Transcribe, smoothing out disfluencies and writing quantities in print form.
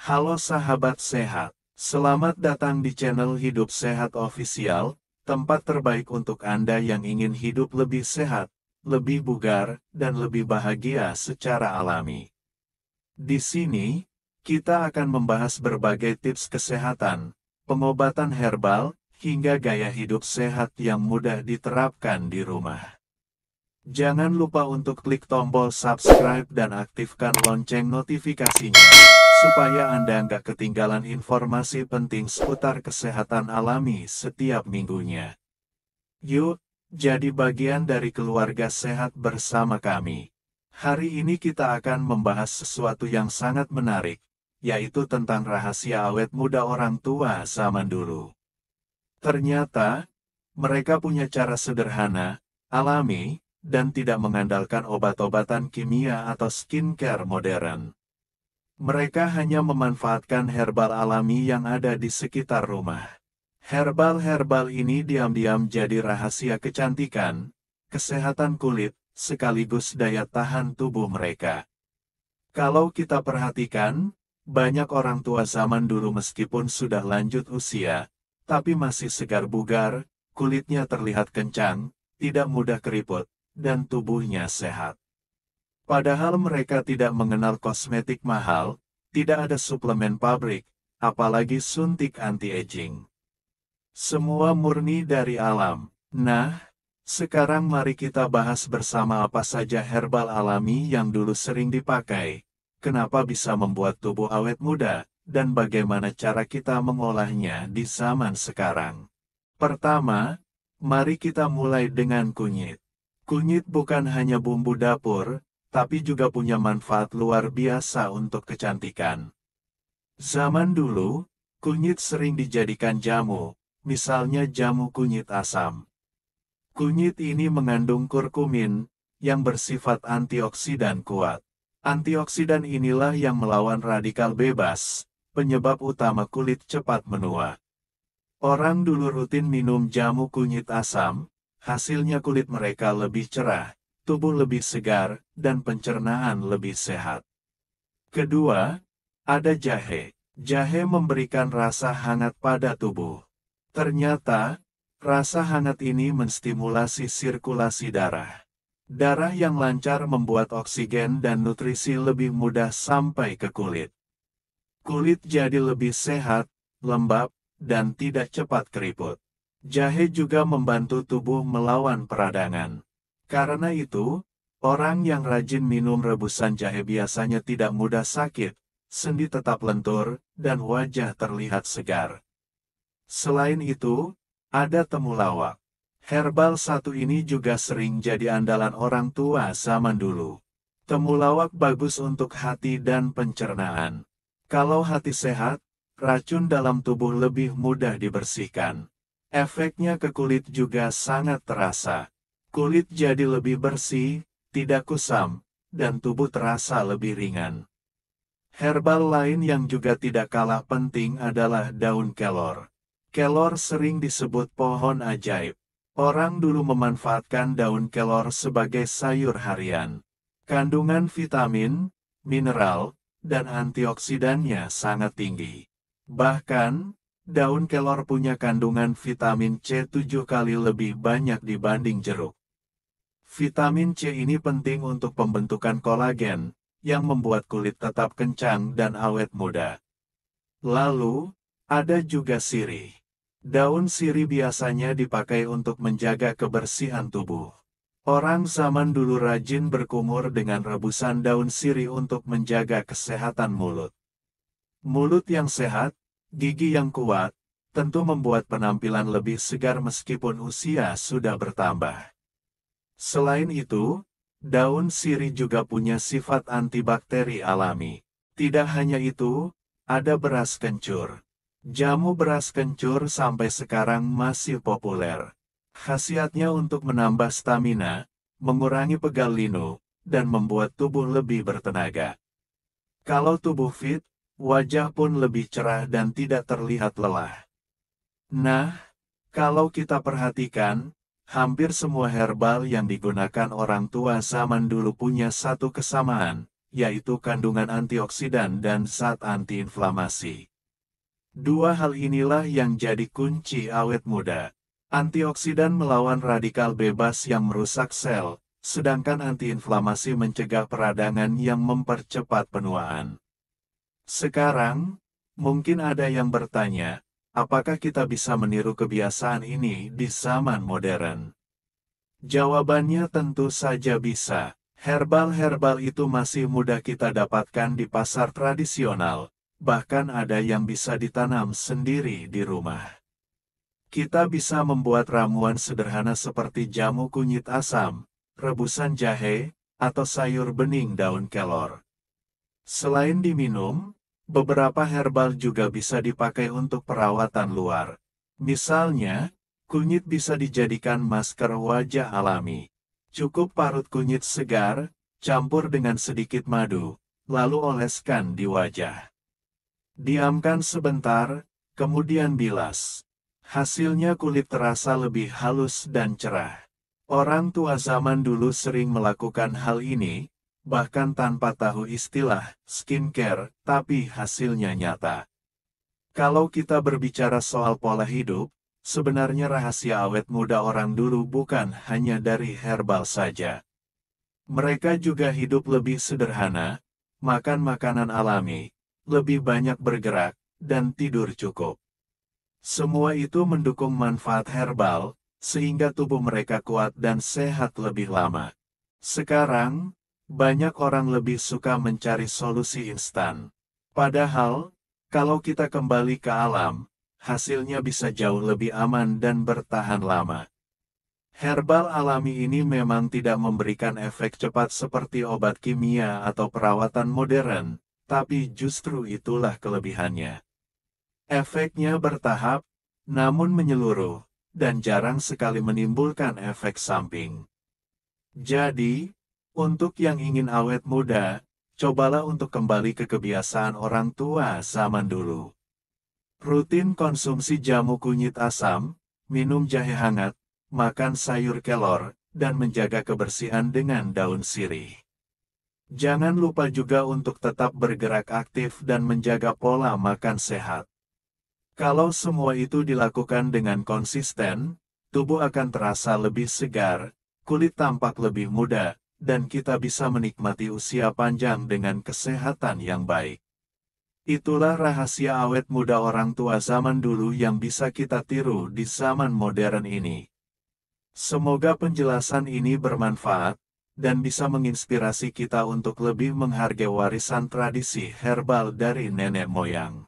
Halo sahabat sehat, selamat datang di channel Hidup Sehat Official, tempat terbaik untuk Anda yang ingin hidup lebih sehat, lebih bugar, dan lebih bahagia secara alami. Di sini, kita akan membahas berbagai tips kesehatan, pengobatan herbal, hingga gaya hidup sehat yang mudah diterapkan di rumah. Jangan lupa untuk klik tombol subscribe dan aktifkan lonceng notifikasinya, supaya Anda nggak ketinggalan informasi penting seputar kesehatan alami setiap minggunya. Yuk, jadi bagian dari keluarga sehat bersama kami. Hari ini kita akan membahas sesuatu yang sangat menarik, yaitu tentang rahasia awet muda orang tua zaman dulu. Ternyata, mereka punya cara sederhana, alami, dan tidak mengandalkan obat-obatan kimia atau skincare modern. Mereka hanya memanfaatkan herbal alami yang ada di sekitar rumah. Herbal-herbal ini diam-diam jadi rahasia kecantikan, kesehatan kulit, sekaligus daya tahan tubuh mereka. Kalau kita perhatikan, banyak orang tua zaman dulu meskipun sudah lanjut usia, tapi masih segar bugar, kulitnya terlihat kencang, tidak mudah keriput, dan tubuhnya sehat. Padahal mereka tidak mengenal kosmetik mahal, tidak ada suplemen pabrik, apalagi suntik anti-aging. Semua murni dari alam. Nah, sekarang mari kita bahas bersama apa saja herbal alami yang dulu sering dipakai, kenapa bisa membuat tubuh awet muda, dan bagaimana cara kita mengolahnya di zaman sekarang. Pertama, mari kita mulai dengan kunyit. Kunyit bukan hanya bumbu dapur, tapi juga punya manfaat luar biasa untuk kecantikan. Zaman dulu, kunyit sering dijadikan jamu, misalnya jamu kunyit asam. Kunyit ini mengandung kurkumin, yang bersifat antioksidan kuat. Antioksidan inilah yang melawan radikal bebas, penyebab utama kulit cepat menua. Orang dulu rutin minum jamu kunyit asam, hasilnya kulit mereka lebih cerah, tubuh lebih segar, dan pencernaan lebih sehat. Kedua, ada jahe. Jahe memberikan rasa hangat pada tubuh. Ternyata, rasa hangat ini menstimulasi sirkulasi darah. Darah yang lancar membuat oksigen dan nutrisi lebih mudah sampai ke kulit. Kulit jadi lebih sehat, lembab, dan tidak cepat keriput. Jahe juga membantu tubuh melawan peradangan. Karena itu, orang yang rajin minum rebusan jahe biasanya tidak mudah sakit, sendi tetap lentur, dan wajah terlihat segar. Selain itu, ada temulawak. Herbal satu ini juga sering jadi andalan orang tua zaman dulu. Temulawak bagus untuk hati dan pencernaan. Kalau hati sehat, racun dalam tubuh lebih mudah dibersihkan. Efeknya ke kulit juga sangat terasa. Kulit jadi lebih bersih, tidak kusam, dan tubuh terasa lebih ringan. Herbal lain yang juga tidak kalah penting adalah daun kelor. Kelor sering disebut pohon ajaib. Orang dulu memanfaatkan daun kelor sebagai sayur harian. Kandungan vitamin, mineral, dan antioksidannya sangat tinggi. Bahkan, daun kelor punya kandungan vitamin C 7 kali lebih banyak dibanding jeruk. Vitamin C ini penting untuk pembentukan kolagen, yang membuat kulit tetap kencang dan awet muda. Lalu, ada juga sirih. Daun sirih biasanya dipakai untuk menjaga kebersihan tubuh. Orang zaman dulu rajin berkumur dengan rebusan daun sirih untuk menjaga kesehatan mulut. Mulut yang sehat, gigi yang kuat, tentu membuat penampilan lebih segar meskipun usia sudah bertambah. Selain itu, daun sirih juga punya sifat antibakteri alami. Tidak hanya itu, ada beras kencur. Jamu beras kencur sampai sekarang masih populer. Khasiatnya untuk menambah stamina, mengurangi pegal linu, dan membuat tubuh lebih bertenaga. Kalau tubuh fit, wajah pun lebih cerah dan tidak terlihat lelah. Nah, kalau kita perhatikan, hampir semua herbal yang digunakan orang tua zaman dulu punya satu kesamaan, yaitu kandungan antioksidan dan zat antiinflamasi. Dua hal inilah yang jadi kunci awet muda. Antioksidan melawan radikal bebas yang merusak sel, sedangkan antiinflamasi mencegah peradangan yang mempercepat penuaan. Sekarang, mungkin ada yang bertanya, apakah kita bisa meniru kebiasaan ini di zaman modern? Jawabannya tentu saja bisa. Herbal-herbal itu masih mudah kita dapatkan di pasar tradisional, bahkan ada yang bisa ditanam sendiri di rumah. Kita bisa membuat ramuan sederhana seperti jamu kunyit asam, rebusan jahe, atau sayur bening daun kelor. Selain diminum, beberapa herbal juga bisa dipakai untuk perawatan luar. Misalnya, kunyit bisa dijadikan masker wajah alami. Cukup parut kunyit segar, campur dengan sedikit madu, lalu oleskan di wajah. Diamkan sebentar, kemudian bilas. Hasilnya kulit terasa lebih halus dan cerah. Orang tua zaman dulu sering melakukan hal ini, bahkan tanpa tahu istilah skincare, tapi hasilnya nyata. Kalau kita berbicara soal pola hidup, sebenarnya rahasia awet muda orang dulu bukan hanya dari herbal saja. Mereka juga hidup lebih sederhana, makan makanan alami, lebih banyak bergerak, dan tidur cukup. Semua itu mendukung manfaat herbal, sehingga tubuh mereka kuat dan sehat lebih lama. Sekarang, banyak orang lebih suka mencari solusi instan. Padahal, kalau kita kembali ke alam, hasilnya bisa jauh lebih aman dan bertahan lama. Herbal alami ini memang tidak memberikan efek cepat seperti obat kimia atau perawatan modern, tapi justru itulah kelebihannya. Efeknya bertahap, namun menyeluruh, dan jarang sekali menimbulkan efek samping. Jadi, untuk yang ingin awet muda, cobalah untuk kembali ke kebiasaan orang tua zaman dulu. Rutin konsumsi jamu kunyit asam, minum jahe hangat, makan sayur kelor, dan menjaga kebersihan dengan daun sirih. Jangan lupa juga untuk tetap bergerak aktif dan menjaga pola makan sehat. Kalau semua itu dilakukan dengan konsisten, tubuh akan terasa lebih segar, kulit tampak lebih muda, dan kita bisa menikmati usia panjang dengan kesehatan yang baik. Itulah rahasia awet muda orang tua zaman dulu yang bisa kita tiru di zaman modern ini. Semoga penjelasan ini bermanfaat, dan bisa menginspirasi kita untuk lebih menghargai warisan tradisi herbal dari nenek moyang.